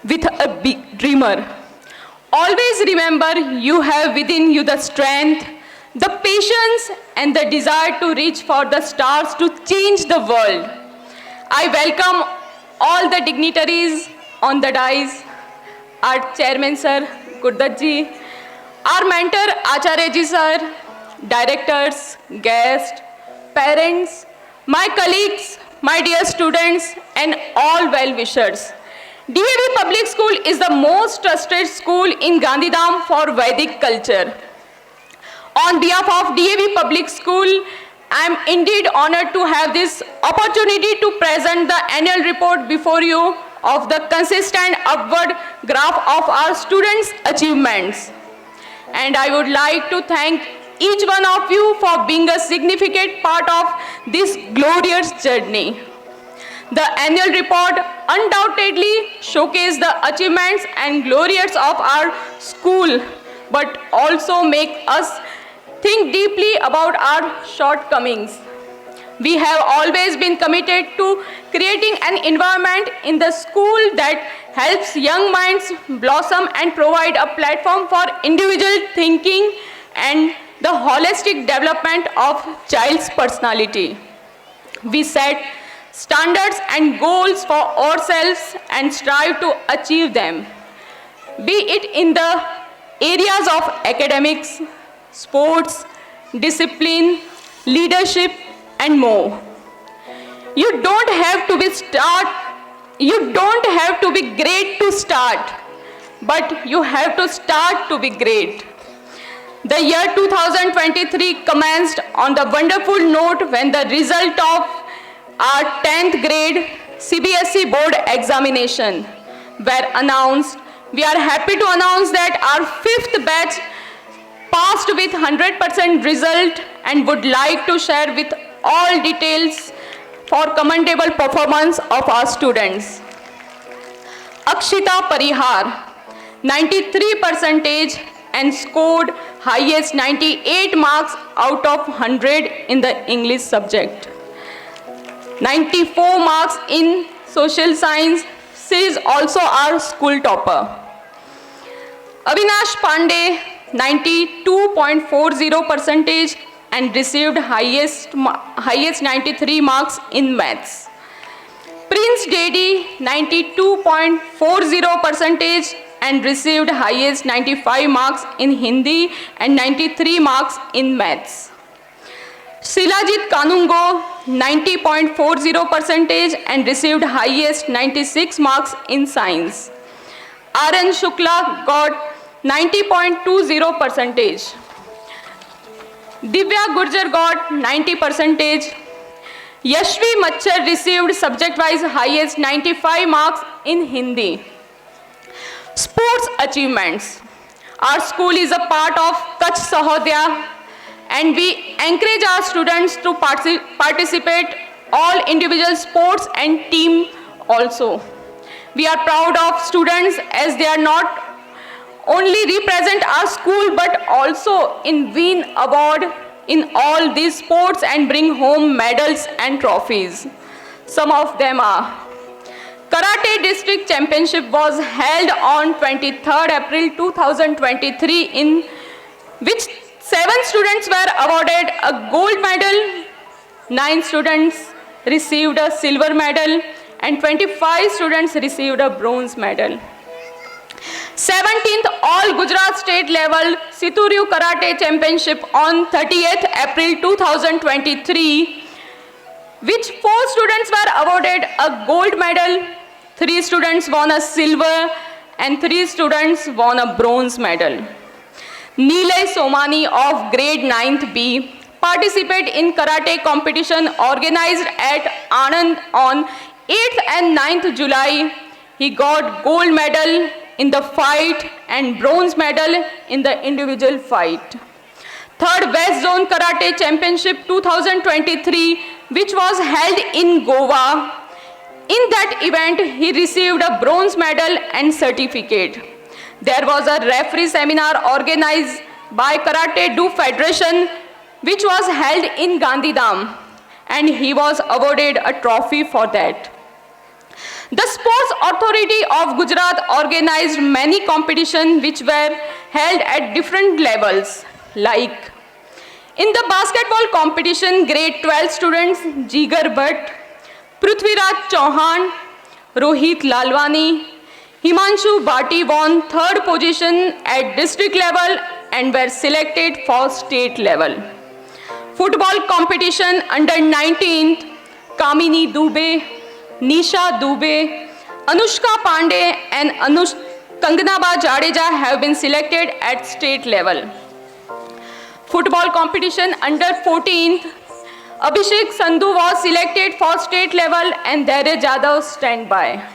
with a big dreamer. Always remember you have within you the strength, the patience, and the desire to reach for the stars to change the world. I welcome all the dignitaries on the dais, our chairman sir, Gurdat ji, our mentor Acharya ji sir, directors, guests, parents, my colleagues, my dear students, and all well-wishers. DAV Public School is the most trusted school in Gandhidham for Vedic culture. On behalf of DAV Public School, I am indeed honored to have this opportunity to present the annual report before you of the consistent upward graph of our students' achievements. And I would like to thank each one of you for being a significant part of this glorious journey. The annual report undoubtedly showcases the achievements and glories of our school, but also make us think deeply about our shortcomings. We have always been committed to creating an environment in the school that helps young minds blossom and provide a platform for individual thinking and the holistic development of child's personality. We set standards and goals for ourselves and strive to achieve them, be it in the areas of academics, sports, discipline, leadership, and more. You don't have to be great to start, but you have to start to be great. The year 2023 commenced on the wonderful note when the result of our 10th grade CBSE board examination were announced. We are happy to announce that our 5th batch passed with 100% result and would like to share with all details for commendable performance of our students. Akshita Parihar, 93% and scored highest 98 marks out of 100 in the English subject. 94 marks in social science. She is also our school topper. Avinash Pandey, 92.40% and received highest 93 marks in maths. Prince Dedi, 92.40% and received highest 95 marks in Hindi and 93 marks in maths. Silajit Kanungo, 90.40% and received highest 96 marks in science. RN Shukla got 90.20%. Divya Gurjar got 90%. Yashvi Machar received subject-wise highest 95 marks in Hindi. Sports achievements. Our school is a part of Kutch Sahodaya, and we encourage our students to participate all individual sports and team also. We are proud of students as they are not only represent our school but also win award in all these sports and bring home medals and trophies. Some of them are: Karate District Championship was held on 23rd April 2023 in which 7 students were awarded a gold medal, 9 students received a silver medal, and 25 students received a bronze medal. 17th All Gujarat State Level Situryu Karate Championship on 30th April 2023, which 4 students were awarded a gold medal, 3 students won a silver, and 3 students won a bronze medal. Nilay Somani of grade 9th B participated in karate competition organized at Anand on 8th and 9th July. He got gold medal in the fight and bronze medal in the individual fight. 3rd West Zone Karate Championship 2023, which was held in Goa. In that event, he received a bronze medal and certificate. There was a referee seminar organized by Karate Do Federation, which was held in Gandhidham, and he was awarded a trophy for that. The Sports Authority of Gujarat organized many competitions which were held at different levels, like in the basketball competition, grade 12 students Jigar Bhatt, Prithviraj Chauhan, Rohit Lalwani, Himanshu Bhati won third position at district level and were selected for state level. Football competition under 19th, Kamini Dubey, Nisha Dubey, Anushka Pandey and Kanganaba Jadeja have been selected at state level. Football competition under 14th, Abhishek Sandhu was selected for state level and Dhairya Jadhav standby.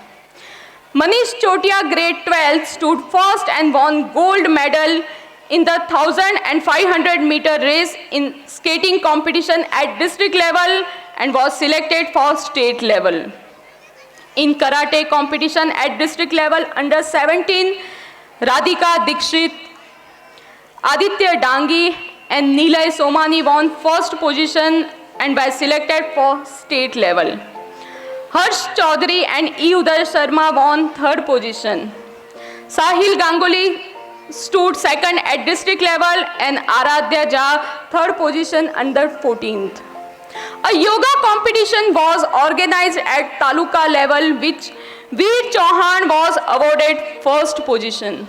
Manish Chotia, grade 12, stood first and won gold medal in the 1,000 and 500 meter race in skating competition at district level and was selected for state level. In karate competition at district level under 17, Radhika Dikshit, Aditya Dangi and Nilay Somani won first position and were selected for state level. Harsh Chaudhary and E. Uday Sharma won third position. Sahil Ganguly stood second at district level and Aradhya Jha third position under 14th. A yoga competition was organized at Taluka level which Veer Chauhan was awarded first position.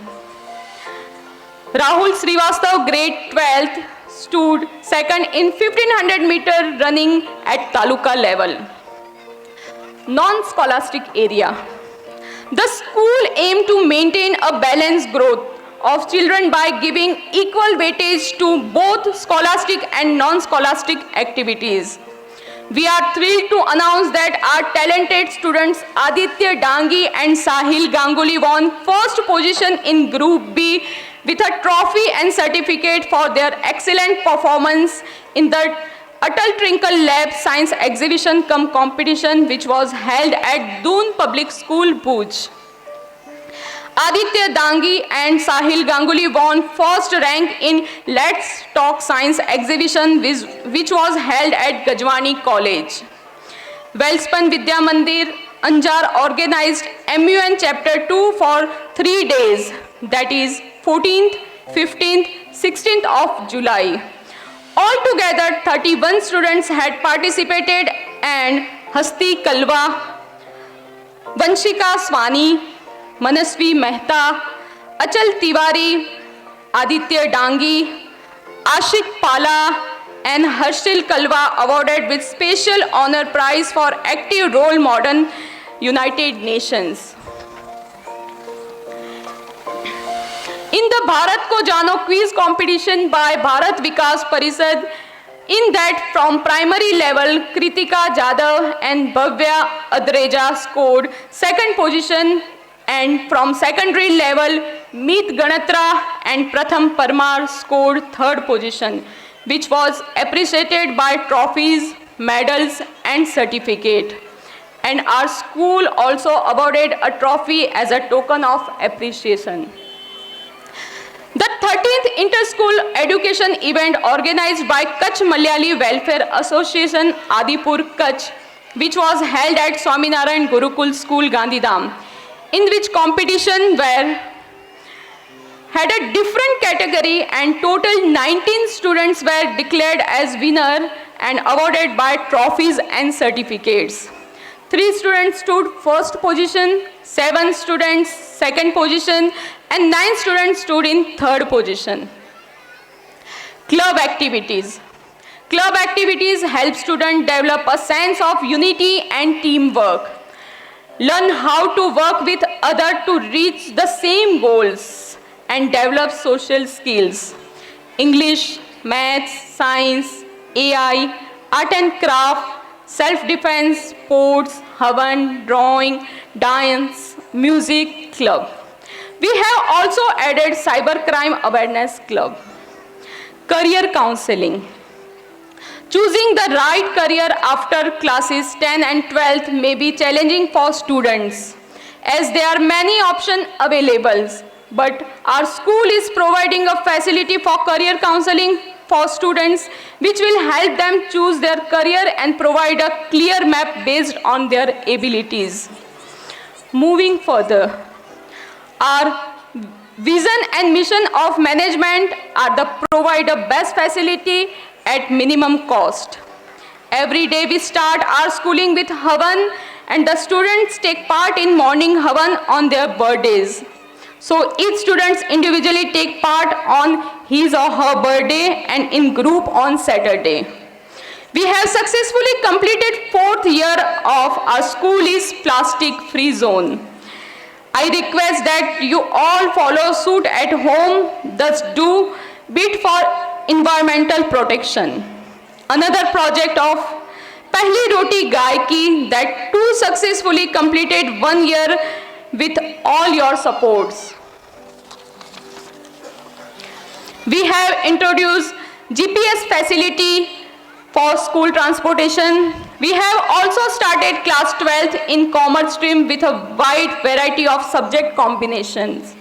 Rahul Srivastav, grade 12th, stood second in 1500 meter running at Taluka level. Non-scholastic area. The school aimed to maintain a balanced growth of children by giving equal weightage to both scholastic and non-scholastic activities. We are thrilled to announce that our talented students Aditya Dangi and Sahil Ganguly won first position in Group B with a trophy and certificate for their excellent performance in the Atal Trinkle Lab Science Exhibition cum competition which was held at Doon Public School, Bhuj. Aditya Dangi and Sahil Ganguly won first rank in Let's Talk Science Exhibition which was held at Gajwani College. Welspun Vidya Mandir, Anjar organized MUN Chapter 2 for 3 days, that is 14th, 15th, 16th of July. Altogether, 31 students had participated and Hasti Kalwa, Vanshika Swani, Manasvi Mehta, Achal Tiwari, Aditya Dangi, Ashik Pala and Harshil Kalwa awarded with special honor prize for active role model United Nations. In the Bharat Ko Jano quiz competition by Bharat Vikas Parishad, in that from primary level, Kritika Jadhav and Bhavya Adreja scored second position and from secondary level, Meet Ganatra and Pratham Parmar scored third position, which was appreciated by trophies, medals and certificate. And our school also awarded a trophy as a token of appreciation. The 13th Inter-School Education event organized by Kutch Malayali Welfare Association, Adipur, Kutch, which was held at Swaminarayan Gurukul School, Gandhidham, in which competition had a different category and total 19 students were declared as winner and awarded by trophies and certificates. 3 students stood first position, 7 students second position and 9 students stood in third position. Club activities. Club activities help students develop a sense of unity and teamwork. Learn how to work with others to reach the same goals and develop social skills. English, maths, science, AI, art and craft, self-defense, sports, Havan, drawing, dance, music club. We have also added cybercrime awareness club. Career counseling. Choosing the right career after classes 10 and 12th may be challenging for students as there are many options available. But our school is providing a facility for career counseling for students which will help them choose their career and provide a clear map based on their abilities. Moving further, our vision and mission of management are to provide the best facility at minimum cost. Every day we start our schooling with Havan, and the students take part in morning Havan on their birthdays. So each student individually take part on his or her birthday and in group on Saturday. We have successfully completed 4th year of our school is plastic free zone. I request that you all follow suit at home, thus do bid for environmental protection. Another project of Pehli Roti Gaiki that too successfully completed 1 year with all your supports. We have introduced GPS facility for school transportation. We have also started class 12th in commerce stream with a wide variety of subject combinations.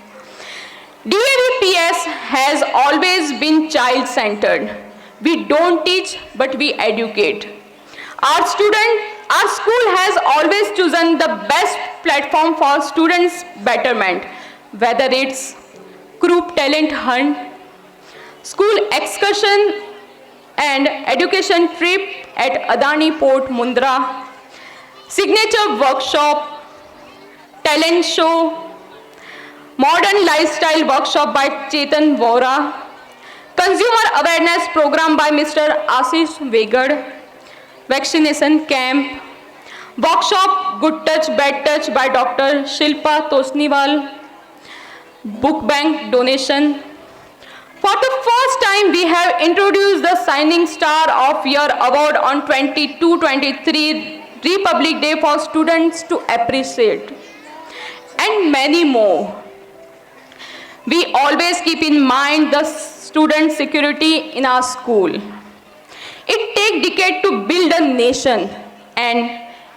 DAVPS has always been child-centered. We don't teach, but we educate. Our school has always chosen the best platform for students' betterment, whether it's group talent hunt, school excursion and education trip at Adani Port Mundra, signature workshop, talent show, modern lifestyle workshop by Chetan Vora, consumer awareness program by Mr. Ashish Vegad, vaccination camp, workshop Good Touch Bad Touch by Dr. Shilpa Tosniwal, book bank donation. For the first time, we have introduced the Shining Star of Year Award on 22-23 Republic Day for students to appreciate, and many more. We always keep in mind the student security in our school. It takes decades to build a nation, and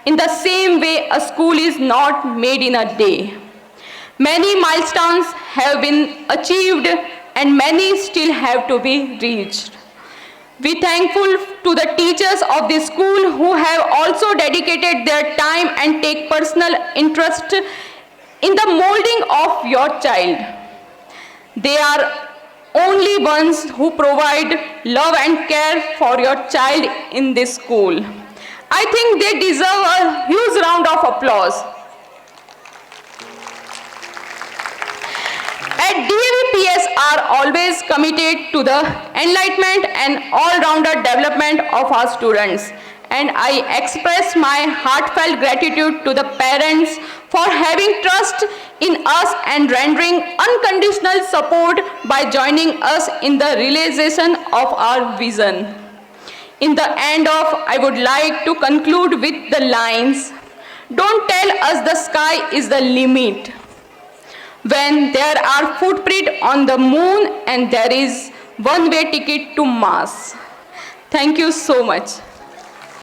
in the same way, a school is not made in a day. Many milestones have been achieved and many still have to be reached. We thankful to the teachers of this school who have also dedicated their time and take personal interest in the molding of your child. They are only ones who provide love and care for your child in this school. I think they deserve a huge round of applause. At DAVPS are always committed to the enlightenment and all-rounder development of our students. And I express my heartfelt gratitude to the parents for having trust in us and rendering unconditional support by joining us in the realization of our vision. In the end of, I would like to conclude with the lines, "Don't tell us the sky is the limit, when there are footprints on the moon and there is one-way ticket to Mars." Thank you so much.